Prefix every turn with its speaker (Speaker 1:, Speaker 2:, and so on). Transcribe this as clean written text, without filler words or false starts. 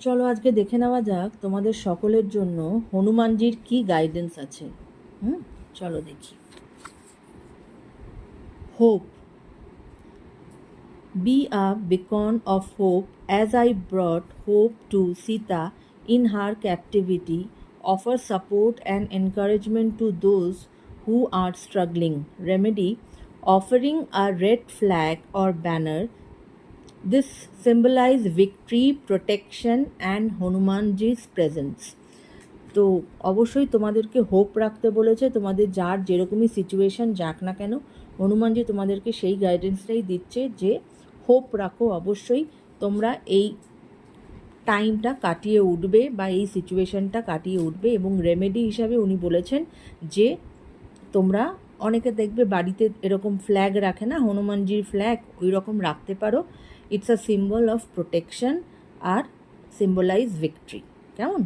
Speaker 1: চলো আজকে দেখে নেওয়া যাক তোমাদের সকলের জন্য হনুমানজির কি গাইডেন্স আছে। চলো দেখি। Hope, be a beacon of hope as I brought hope to Sita in her captivity. Offer support and encouragement to those who are struggling. Remedy, offering a red flag or banner. This symbolize victory, protection and Hanumanji's presence. তো অবশ্যই তোমাদেরকে hope রাখতে বলেছে। তোমাদের যার যেরকমই situation যাক না কেন, হনুমানজি তোমাদেরকে সেই গাইডেন্সটাই দিচ্ছে যে হোপ রাখো, অবশ্যই তোমরা এই টাইমটা কাটিয়ে উঠবে বা এই সিচুয়েশানটা কাটিয়ে উঠবে। এবং রেমেডি হিসাবে উনি বলেছেন যে তোমরা অনেকে দেখবে বাড়িতে এরকম ফ্ল্যাগ রাখে না, হনুমানজির ফ্ল্যাগ, ওই রকম রাখতে পারো। It's a symbol of protection আর সিম্বলাইজ ভিক্টরি। কেমন?